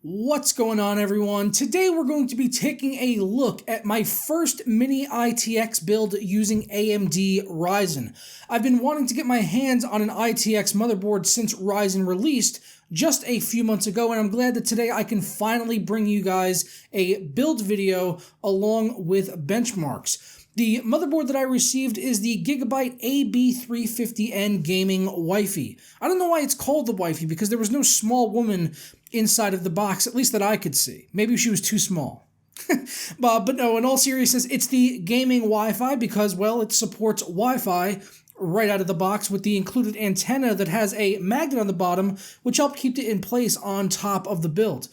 What's going on, everyone? Today we're going to be taking a look at my first Mini-ITX build using AMD Ryzen. I've been wanting to get my hands on an ITX motherboard since Ryzen released just a few months ago, and I'm glad that today I can finally bring you guys a build video along with benchmarks. The motherboard that I received is the Gigabyte AB350N Gaming Wifey. I don't know why it's called the Wifey, because there was no small woman inside of the box, at least that I could see. Maybe she was too small. But no, in all seriousness, it's the gaming Wi-Fi because, well, it supports Wi-Fi right out of the box with the included antenna that has a magnet on the bottom, which helped keep it in place on top of the build.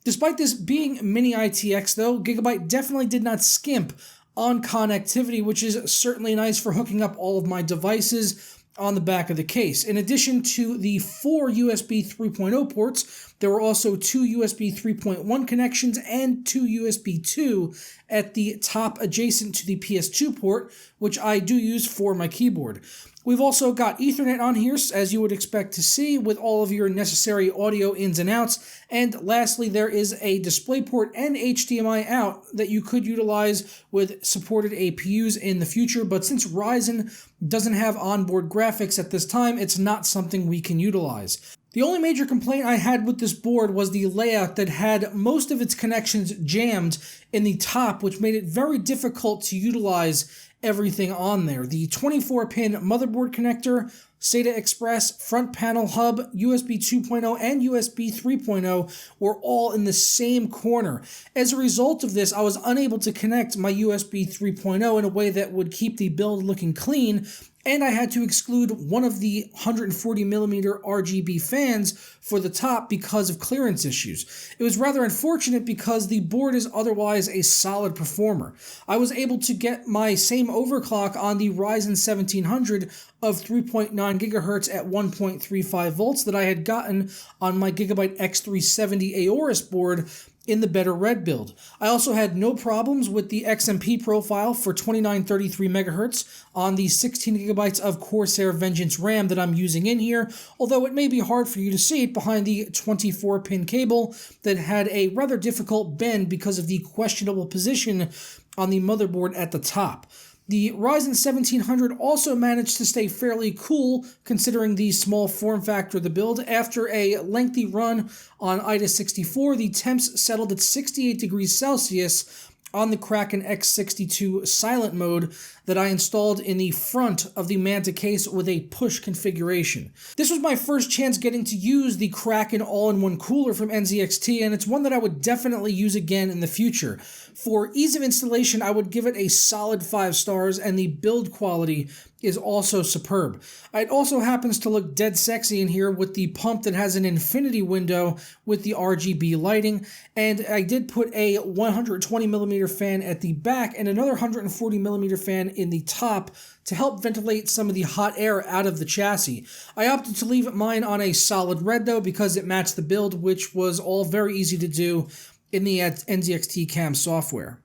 Despite this being Mini-ITX, though, Gigabyte definitely did not skimp on connectivity, which is certainly nice for hooking up all of my devices on the back of the case. In addition to the 4 USB 3.0 ports, there were also 2 USB 3.1 connections and 2 USB 2 at the top adjacent to the PS2 port, which I do use for my keyboard. We've also got Ethernet on here, as you would expect to see, with all of your necessary audio ins and outs. And lastly, there is a DisplayPort and HDMI out that you could utilize with supported APUs in the future, but since Ryzen doesn't have onboard graphics at this time, it's not something we can utilize. The only major complaint I had with this board was the layout that had most of its connections jammed in the top, which made it very difficult to utilize everything on there. The 24-pin motherboard connector, SATA Express, front panel hub, USB 2.0, and USB 3.0 were all in the same corner. As a result of this, I was unable to connect my USB 3.0 in a way that would keep the build looking clean, and I had to exclude one of the 140mm RGB fans for the top because of clearance issues. It was rather unfortunate because the board is otherwise a solid performer. I was able to get my same overclock on the Ryzen 1700 of 3.9 GHz at 1.35 volts that I had gotten on my Gigabyte X370 Aorus board in the better red build. I also had no problems with the XMP profile for 2933 MHz on the 16 GB of Corsair Vengeance RAM that I'm using in here, although it may be hard for you to see it behind the 24-pin cable that had a rather difficult bend because of the questionable position on the motherboard at the top. The Ryzen 1700 also managed to stay fairly cool considering the small form factor of the build. After a lengthy run on IDA64, the temps settled at 68 degrees Celsius on the Kraken X62 silent mode that I installed in the front of the Manta case with a push configuration. This was my first chance getting to use the Kraken all-in-one cooler from NZXT, and it's one that I would definitely use again in the future. For ease of installation, I would give it a solid 5 stars, and the build quality is also superb. It also happens to look dead sexy in here with the pump that has an infinity window with the RGB lighting, and I did put a 120mm fan at the back and another 140mm fan in the top to help ventilate some of the hot air out of the chassis. I opted to leave mine on a solid red though because it matched the build, which was all very easy to do in the NZXT CAM software.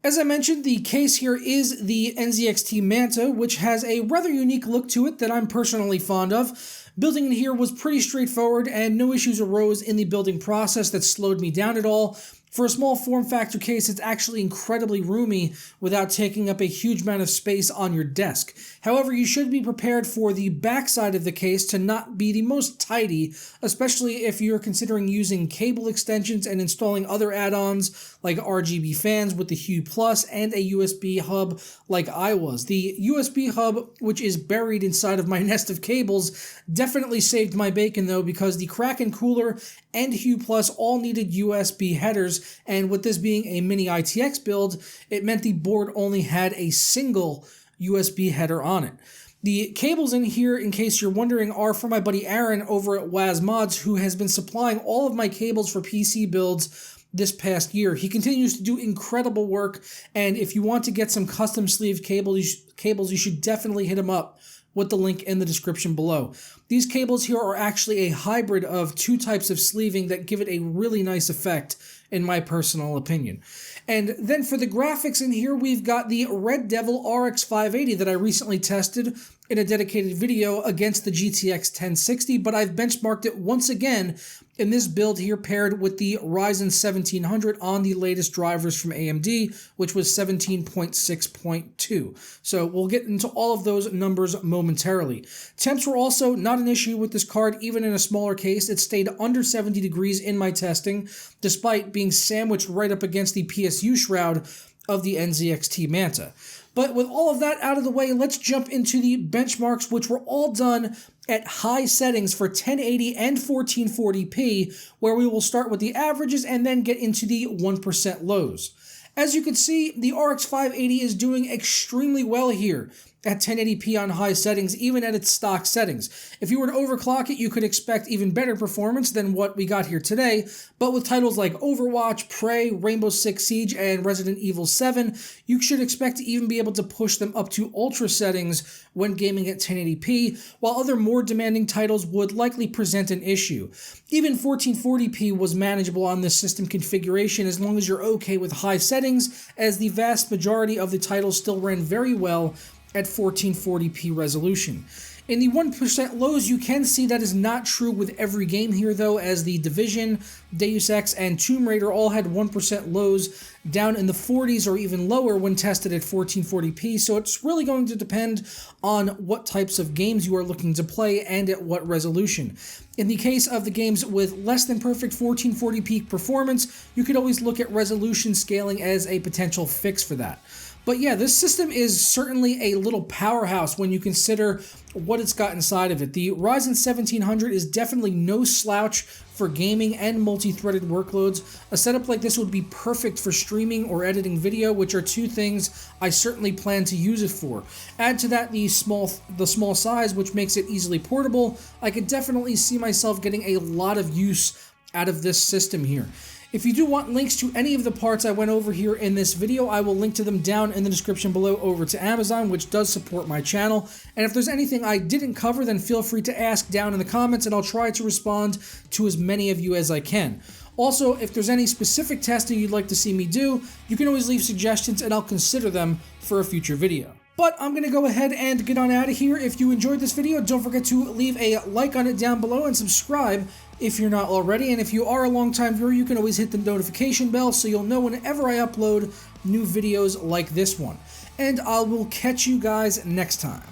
As I mentioned, the case here is the NZXT Manta, which has a rather unique look to it that I'm personally fond of. Building it here was pretty straightforward and no issues arose in the building process that slowed me down at all. For a small form factor case, it's actually incredibly roomy without taking up a huge amount of space on your desk. However, you should be prepared for the backside of the case to not be the most tidy, especially if you're considering using cable extensions and installing other add-ons like RGB fans with the Hue Plus and a USB hub like I was. The USB hub, which is buried inside of my nest of cables, definitely saved my bacon though, because the Kraken cooler and Hue Plus all needed USB headers, and with this being a Mini-ITX build, it meant the board only had a single USB header on it. The cables in here, in case you're wondering, are from my buddy Aaron over at Waz Mods, who has been supplying all of my cables for PC builds this past year. He continues to do incredible work, and if you want to get some custom sleeve cables, you should definitely hit him up with the link in the description below. These cables here are actually a hybrid of 2 types of sleeving that give it a really nice effect, in my personal opinion. And then for the graphics in here, we've got the Red Devil RX 580 that I recently tested in a dedicated video against the GTX 1060, but I've benchmarked it once again in this build here paired with the Ryzen 1700 on the latest drivers from AMD, which was 17.6.2. So we'll get into all of those numbers momentarily. Temps were also not an issue with this card, even in a smaller case. It stayed under 70 degrees in my testing, despite being sandwiched right up against the PSU shroud of the NZXT Manta. But with all of that out of the way, let's jump into the benchmarks, which were all done at high settings for 1080 and 1440p, where we will start with the averages and then get into the 1% lows. As you can see, the RX 580 is doing extremely well here at 1080p on high settings, even at its stock settings. If you were to overclock it, you could expect even better performance than what we got here today, but with titles like Overwatch, Prey, Rainbow Six Siege, and Resident Evil 7, you should expect to even be able to push them up to ultra settings when gaming at 1080p, while other more demanding titles would likely present an issue. Even 1440p was manageable on this system configuration as long as you're okay with high settings, as the vast majority of the titles still ran very well at 1440p resolution. In the 1% lows, you can see that is not true with every game here though, as the Division, Deus Ex, and Tomb Raider all had 1% lows down in the 40s or even lower when tested at 1440p, so it's really going to depend on what types of games you are looking to play and at what resolution. In the case of the games with less than perfect 1440p performance, you could always look at resolution scaling as a potential fix for that. But yeah, this system is certainly a little powerhouse when you consider what it's got inside of it. The Ryzen 1700 is definitely no slouch for gaming and multi-threaded workloads. A setup like this would be perfect for streaming or editing video, which are two things I certainly plan to use it for. Add to that the small size, which makes it easily portable. I could definitely see myself getting a lot of use out of this system here. If you do want links to any of the parts I went over here in this video, I will link to them down in the description below over to Amazon, which does support my channel. And if there's anything I didn't cover, then feel free to ask down in the comments and I'll try to respond to as many of you as I can. Also, if there's any specific testing you'd like to see me do, you can always leave suggestions and I'll consider them for a future video. But I'm going to go ahead and get on out of here. If you enjoyed this video, don't forget to leave a like on it down below and subscribe if you're not already. And if you are a long-time viewer, you can always hit the notification bell so you'll know whenever I upload new videos like this one. And I will catch you guys next time.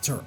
Turn.